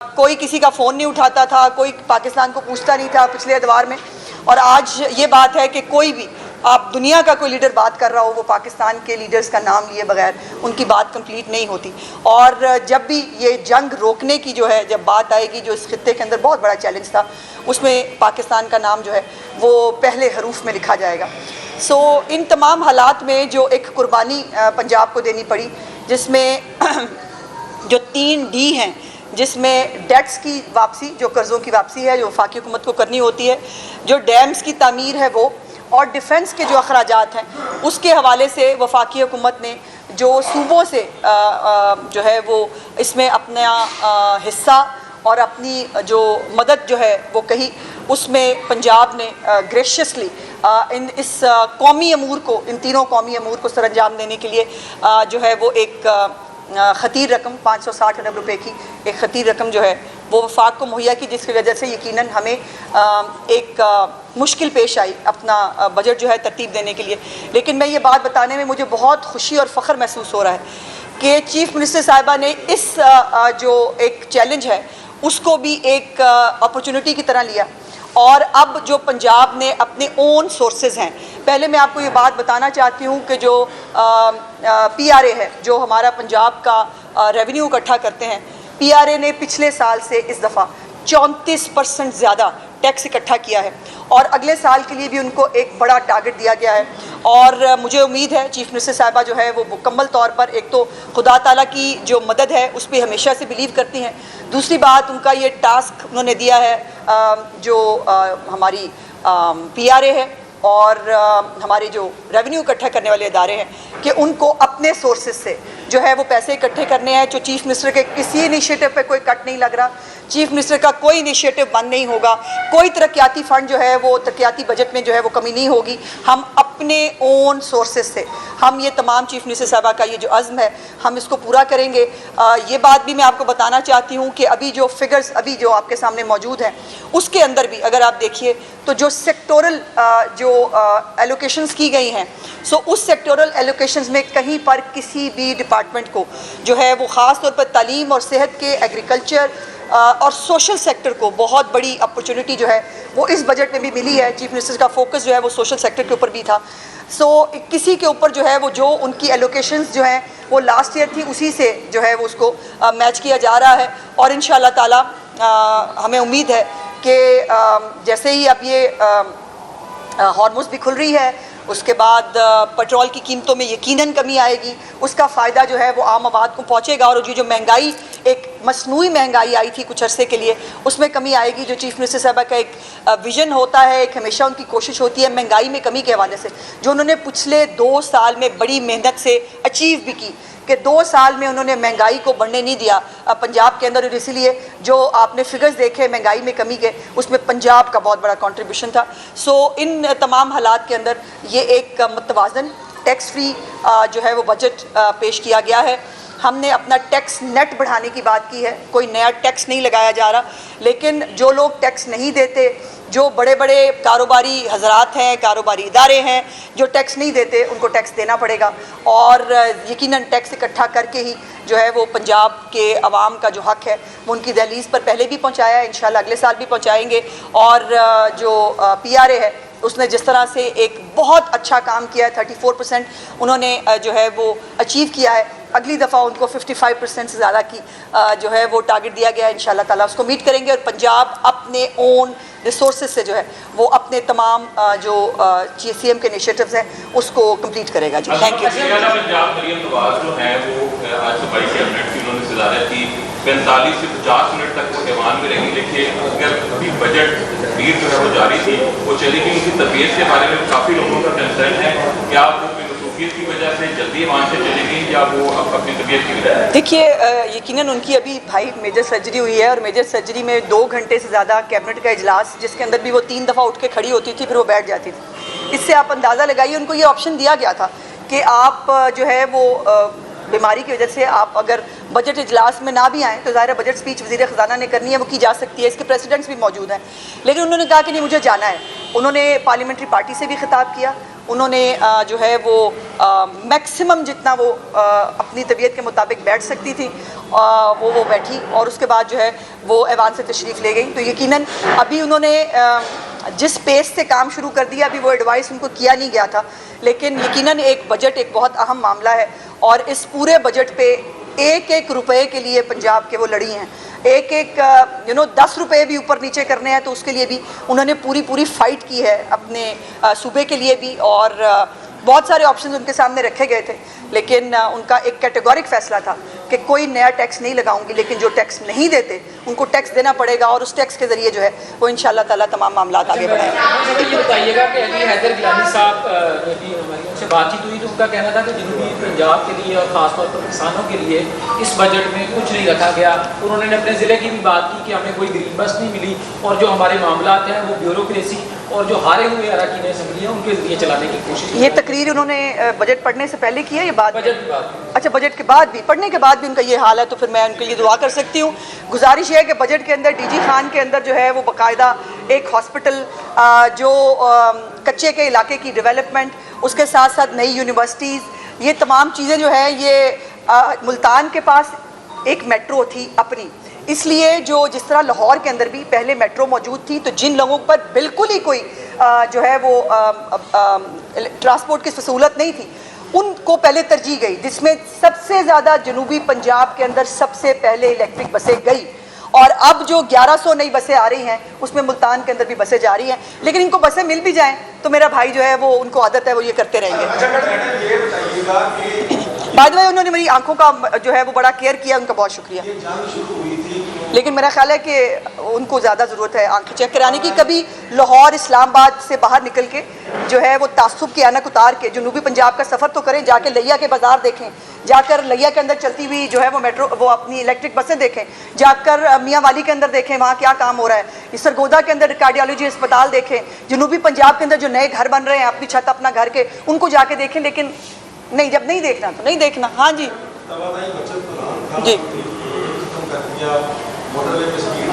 کوئی کسی کا فون نہیں اٹھاتا تھا, کوئی پاکستان کو پوچھتا نہیں تھا پچھلے ادوار میں. اور آج یہ بات ہے کہ کوئی بھی آپ دنیا کا کوئی لیڈر بات کر رہا ہو, وہ پاکستان کے لیڈرز کا نام لیے بغیر ان کی بات کمپلیٹ نہیں ہوتی. اور جب بھی یہ جنگ روکنے کی جو ہے جب بات آئے گی, جو اس خطے کے اندر بہت بڑا چیلنج تھا, اس میں پاکستان کا نام جو ہے وہ پہلے حروف میں لکھا جائے گا. ان تمام حالات میں جو ایک قربانی پنجاب کو دینی پڑی, جس میں جو 3 ڈی ہیں, جس میں ڈیٹس کی واپسی, جو قرضوں کی واپسی ہے جو وفاقی حکومت کو کرنی ہوتی ہے, جو ڈیمز کی تعمیر ہے وہ, اور ڈیفنس کے جو اخراجات ہیں اس کے حوالے سے وفاقی حکومت نے جو صوبوں سے جو ہے وہ اس میں اپنا حصہ اور اپنی جو مدد جو ہے وہ کہی, اس میں پنجاب نے گریشیسلی اس قومی امور کو, ان تینوں قومی امور کو سر انجام دینے کے لیے جو ہے وہ ایک خطیر رقم 560 ارب روپے کی ایک خطیر رقم جو ہے وہ وفاق کو مہیا کی, جس کی وجہ سے یقیناً ہمیں ایک مشکل پیش آئی اپنا بجٹ جو ہے ترتیب دینے کے لیے. لیکن میں یہ بات بتانے میں مجھے بہت خوشی اور فخر محسوس ہو رہا ہے کہ چیف منسٹر صاحبہ نے اس جو ایک چیلنج ہے اس کو بھی ایک اپرچونٹی کی طرح لیا. اور اب جو پنجاب نے اپنے اون سورسز ہیں, پہلے میں آپ کو یہ بات بتانا چاہتی ہوں کہ جو پی آر اے ہے جو ہمارا پنجاب کا ریونیو اکٹھا کرتے ہیں, پی آر اے نے پچھلے سال سے اس دفعہ 34% زیادہ ٹیکس اکٹھا کیا ہے, اور اگلے سال کے لیے بھی ان کو ایک بڑا ٹارگٹ دیا گیا ہے. اور مجھے امید ہے چیف منسٹر صاحبہ جو ہے وہ مکمل طور پر ایک تو خدا تعالیٰ کی جو مدد ہے اس پہ ہمیشہ سے بلیو کرتی ہیں, دوسری بات ان کا یہ ٹاسک انہوں نے دیا ہے جو ہماری پی آر اے ہے اور ہمارے جو ریونیو اکٹھا کرنے والے ادارے ہیں کہ ان کو اپنے سورسز سے جو ہے وہ پیسے اکٹھے کرنے ہیں. جو چیف منسٹر کے کسی انیشیٹو پہ کوئی کٹ نہیں لگ رہا, چیف منسٹر کا کوئی انیشیٹو بند نہیں ہوگا, کوئی ترقیاتی فنڈ جو ہے وہ ترقیاتی بجٹ میں جو ہے وہ کمی نہیں ہوگی. ہم اپنے اون سورسز سے ہم یہ تمام چیف منسٹر صاحبہ کا یہ جو عزم ہے ہم اس کو پورا کریں گے. یہ بات بھی میں آپ کو بتانا چاہتی ہوں کہ ابھی جو فگرز ابھی جو آپ کے سامنے موجود ہیں اس کے اندر بھی اگر آپ دیکھیے تو جو سیکٹورل جو ایلوکیشنز کی گئی ہیں, اس سیکٹورل ایلوکیشنز میں کہیں پر کسی بھی ڈپارٹمنٹ کو جو ہے وہ خاص طور پر تعلیم اور صحت کے, ایگریکلچر اور سوشل سیکٹر کو بہت بڑی اپرچونٹی جو ہے وہ اس بجٹ میں بھی ملی ہے. چیف منسٹر کا فوکس جو ہے وہ سوشل سیکٹر کے اوپر بھی تھا. کسی کے اوپر جو ہے وہ جو ان کی ایلوکیشنز جو ہیں وہ لاسٹ ایئر تھی اسی سے جو ہے وہ اس کو میچ کیا جا رہا ہے. اور انشاءاللہ تعالی ہمیں امید ہے کہ جیسے ہی اب یہ ہارموز بھی کھل رہی ہے, اس کے بعد پیٹرول کی قیمتوں میں یقیناً کمی آئے گی, اس کا فائدہ جو ہے وہ عام آباد کو پہنچے گا. اور جو مہنگائی, ایک مصنوعی مہنگائی آئی تھی کچھ عرصے کے لیے, اس میں کمی آئے گی. جو چیف منسٹر صاحبہ کا ایک ویژن ہوتا ہے, ایک ہمیشہ ان کی کوشش ہوتی ہے مہنگائی میں کمی کے حوالے سے, جو انہوں نے پچھلے 2 سال میں بڑی محنت سے اچیو بھی کی کہ 2 سال میں انہوں نے مہنگائی کو بڑھنے نہیں دیا پنجاب کے اندر. اور اسی لیے جو آپ نے فگرز دیکھے مہنگائی میں کمی کے, اس میں پنجاب کا بہت بڑا کنٹریبیوشن تھا. ان تمام حالات کے اندر یہ ایک متوازن ٹیکس فری جو ہے وہ بجٹ پیش کیا گیا ہے. ہم نے اپنا ٹیکس نیٹ بڑھانے کی بات کی ہے, کوئی نیا ٹیکس نہیں لگایا جا رہا, لیکن جو لوگ ٹیکس نہیں دیتے, جو بڑے بڑے کاروباری حضرات ہیں, کاروباری ادارے ہیں جو ٹیکس نہیں دیتے, ان کو ٹیکس دینا پڑے گا. اور یقیناً ٹیکس اکٹھا کر کے ہی جو ہے وہ پنجاب کے عوام کا جو حق ہے وہ ان کی دہلیز پر پہلے بھی پہنچایا ہے, انشاءاللہ اگلے سال بھی پہنچائیں گے. اور جو پی آر اے ہے اس نے جس طرح سے ایک بہت اچھا کام کیا ہے, 34% انہوں نے جو ہے وہ اچیو کیا ہے. اگلی دفعہ ان کو 55% سے زیادہ کی جو ہے وہ ٹارگٹ دیا گیا ہے. انشاءاللہ تعالیٰ اس کو میٹ کریں گے, اور پنجاب اپنے اون ریسورسز سے جو ہے وہ اپنے تمام جو سی ایم کے انیشیٹوز ہیں اس کو کمپلیٹ کرے گا. جی تھینک یو. پنجاب مریم نواز جو ہیں وہ آج صبح کیبنٹ کی انہوں نے صدارت کی, 45 سے 50 منٹ تک وہ ایوان میں رہیں گی. لیکن اگر ابھی بجٹ تقریر جو ہے وہ جاری تھی وہ چلی گئی, ان کی طبیعت کے بارے میں کافی لوگوں کا کنسرن ہے, کیا وہ مصروفیت کی وجہ سے جلدی ایوان سے چلے گئی یا وہ اپنی طبیعت کی وجہ ہے؟ دیکھیے یقیناً ان کی ابھی بھائی میجر سرجری ہوئی ہے, اور میجر سرجری میں 2 گھنٹے سے زیادہ کیبنٹ کا اجلاس, جس کے اندر بھی وہ 3 دفعہ اٹھ کے کھڑی ہوتی تھی پھر وہ بیٹھ جاتی تھی. اس سے آپ اندازہ لگائیے ان کو یہ آپشن دیا گیا تھا کہ آپ جو ہے وہ بیماری کی وجہ سے آپ اگر بجٹ اجلاس میں نہ بھی آئیں تو ظاہر ہے بجٹ سپیچ وزیر خزانہ نے کرنی ہے, وہ کی جا سکتی ہے, اس کے پریسیڈنٹس بھی موجود ہیں. لیکن انہوں نے کہا کہ نہیں مجھے جانا ہے, انہوں نے پارلیمنٹری پارٹی سے بھی خطاب کیا, انہوں نے جو ہے وہ میکسیمم جتنا وہ اپنی طبیعت کے مطابق بیٹھ سکتی تھی وہ بیٹھی, اور اس کے بعد جو ہے وہ ایوان سے تشریف لے گئی. تو یقیناً ابھی انہوں نے جس پیس سے کام شروع کر دیا, ابھی وہ ایڈوائس ان کو کیا نہیں گیا تھا, لیکن یقیناً ایک بجٹ ایک بہت اہم معاملہ ہے, اور اس پورے بجٹ پہ ایک ایک روپے کے لیے پنجاب کے وہ لڑی ہیں, ایک ایک 10 روپے بھی اوپر نیچے کرنے ہیں تو اس کے لیے بھی انہوں نے پوری فائٹ کی ہے اپنے صوبے کے لیے بھی, اور بہت سارے آپشنز ان کے سامنے رکھے گئے تھے, لیکن ان کا ایک کیٹیگورک فیصلہ تھا کہ کوئی نیا ٹیکس نہیں لگاؤں گی, لیکن جو ٹیکس نہیں دیتے ان کو ٹیکس دینا پڑے گا, اور اس ٹیکس کے ذریعے جو ہے وہ انشاءاللہ تعالیٰ تمام معاملات آگے بڑھیں گے. یہ بتائیے گا کہ علی حیدر گیلانی صاحب بھی ہماری ان سے بات چیت ہوئی تو ان کا کہنا تھا کہ جنوبی پنجاب کے لیے اور خاص طور پر کسانوں کے لیے اس بجٹ میں کچھ نہیں رکھا گیا. انہوں نے اپنے ضلع کی بھی بات کی کہ ہمیں کوئی گرین بس نہیں ملی, اور جو ہمارے معاملات ہیں وہ بیوروکریسی اور جو ہارے ہوئے اراکین اسمبلی ہیں ان کے ذریعے چلانے کی کوشش. یہ تقریر انہوں نے بجٹ پڑھنے سے پہلے کی ہے یا بعد؟ بجٹ کے بعد. اچھا, بجٹ کے بعد بھی, پڑھنے کے بعد بھی ان کا یہ حال ہے, تو پھر میں ان کے لیے دعا کر سکتی ہوں. گزارش یہ ہے کہ بجٹ کے اندر ڈی جی خان کے اندر جو ہے وہ باقاعدہ ایک ہاسپٹل, جو کچے کے علاقے کی ڈیولپمنٹ, اس کے ساتھ ساتھ نئی یونیورسٹیز, یہ تمام چیزیں جو ہے یہ ملتان کے پاس ایک میٹرو تھی اپنی, اس لیے جس طرح لاہور کے اندر بھی پہلے میٹرو موجود تھی, تو جن لوگوں پر بالکل ہی کوئی جو ہے وہ ٹرانسپورٹ کی سہولت نہیں تھی ان کو پہلے ترجیح گئی, جس میں سب سے زیادہ جنوبی پنجاب کے اندر سب سے پہلے الیکٹرک بسیں گئی, اور اب جو 1100 نئی بسیں آ رہی ہیں اس میں ملتان کے اندر بھی بسیں جا رہی ہیں, لیکن ان کو بسیں مل بھی جائیں تو میرا بھائی جو ہے وہ ان کو عادت ہے وہ یہ کرتے رہیں گے. بعد میں انہوں نے میری آنکھوں کا جو ہے وہ بڑا کیئر کیا, ان کا بہت شکریہ, لیکن میرا خیال ہے کہ ان کو زیادہ ضرورت ہے آنکھیں چیک کرانے کی. کبھی لاہور اسلام آباد سے باہر نکل کے جو ہے وہ تعصب کی اینک اتار کے جنوبی پنجاب کا سفر تو کریں, جا کے لیا کے بازار دیکھیں, جا کر لیا کے اندر چلتی ہوئی جو ہے وہ میٹرو وہ اپنی الیکٹرک بسیں دیکھیں, جا کر میاں والی کے اندر دیکھیں وہاں کیا کام ہو رہا ہے, سرگودا کے اندر کارڈیالوجی اسپتال دیکھیں, جنوبی پنجاب کے اندر جو نئے گھر بن رہے ہیں اپنی چھت اپنا گھر کے, ان کو جا کے دیکھیں. لیکن نہیں, جب نہیں دیکھنا تو نہیں دیکھنا. ہاں جی جی,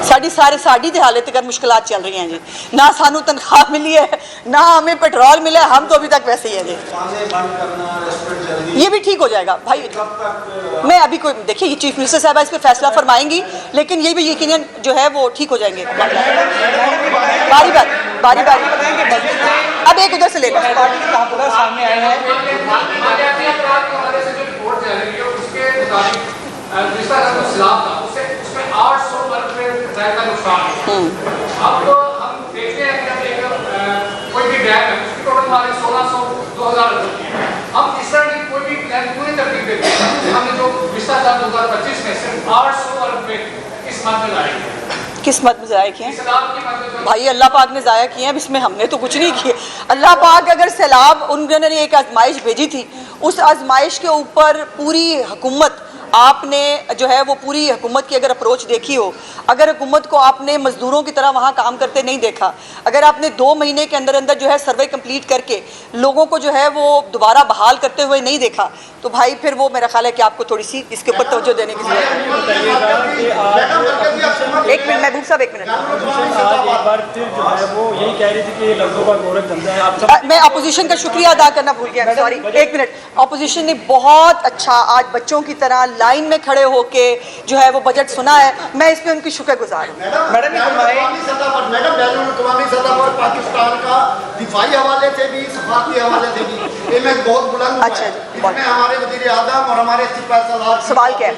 ساری حالت کر مشکلات چل رہی ہیں جی, نہ سانو تنخواہ ملی ہے نہ ہمیں پیٹرول ملا ہے, ہم تو ابھی تک ویسے ہی ہیں جی. یہ بھی ٹھیک ہو جائے گا بھائی, میں ابھی کوئی دیکھیے یہ چیف منسٹر صاحبہ اس پہ فیصلہ فرمائیں گی, لیکن یہ بھی یقیناً جو ہے وہ ٹھیک ہو جائیں گے باری اب ایک ادھر سے لے لیں. سامنے آئے ہیں اب ہم دیکھتے ہیں کہ کوئی بھی ڈیم ہے اس کی ٹوٹل ہمارے 1600-2000 ہم اس طرح کی کوئی بھی پلان پوری ترتیب دیتے ہیں. ہم نے جو پچھلا سال 2025 میں صرف 800 ارب روپے اس مد میں لائے ہیں. کس مد میں ضائع کیے ہیں بھائی؟ اللہ پاک نے ضائع کیے ہیں, اس میں ہم نے تو کچھ نہیں کیے. اللہ پاک اگر سیلاب انہوں نے ایک آزمائش بھیجی تھی, اس آزمائش کے اوپر پوری حکومت آپ نے جو ہے وہ پوری حکومت کی اگر اپروچ دیکھی ہو, اگر حکومت کو آپ نے مزدوروں کی طرح وہاں کام کرتے نہیں دیکھا, اگر آپ نے 2 مہینے کے اندر جو ہے سروے کمپلیٹ کر کے لوگوں کو جو ہے وہ دوبارہ بحال کرتے ہوئے نہیں دیکھا, تو بھائی پھر وہ میرا خیال ہے کہ آپ کو تھوڑی سی اس کے اوپر توجہ دینے کی ضرورت ہے. ایک منٹ محبوب صاحب, ایک منٹ. میں اپوزیشن کا شکریہ ادا کرنا بھول گیا, سوری, ایک منٹ. اپوزیشن نے بہت اچھا آج بچوں کی طرح لائن میں کھڑے ہو کے جو ہے وہ بجٹ سنا ہے, میں اس پہ ان کی شکر گزار ہوں. میڈم بین الاقوامی سطح پر پاکستان کا دفاعی حوالے سے بھی سفارتی حوالے سے بھی یہ میں بہت بلند ہوا ہے. اس میں ہمارے وزیر اعظم اور ہمارے سپاہی سالار سوال کیا ہے؟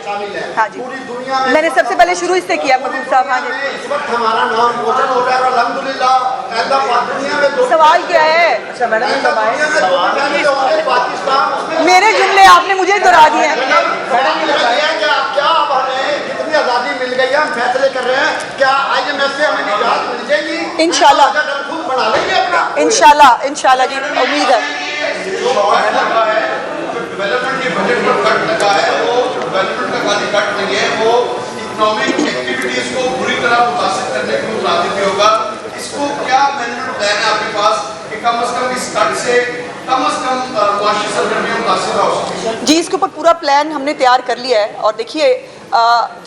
ہاں جی, پوری دنیا میں نے سب سے پہلے شروع اس سے کیا محبوب صاحب. ہاں جی, اس وقت ہمارا نام روشن ہو رہا ہے اور الحمدللہ دنیا میں سوال کیا ہے؟ پاکستان میرے جملے آپ نے مجھے دہرا دیے ہیں. جتنی آزادی مل گئی ہے ہم فیصلے کر رہے ہیں, کیا آئی ایم ایف سے ہمیں نجات مل جائے گی؟ انشاءاللہ خود بنا لیں گے اپنا. انشاءاللہ جی, امید ہے. ڈیولپمنٹ کے بجٹ پر کٹ لگا ہے, وہ ڈیولپمنٹ کا خالی کٹ نہیں ہے, وہ اکنامک ایکٹیویٹیز کو بری طرح متاثر کرنے کے مترادف بھی ہوگا. اس کو کیا مینجمنٹ پلان ہے آپ کے پاس کہ کم از کم اس کٹ سے کم از کم معاشی سرگرمیاں متاثر ہو سکیں؟ جی, اس کے اوپر پورا پلان ہم نے تیار کر لیا ہے, اور دیکھیے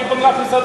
15%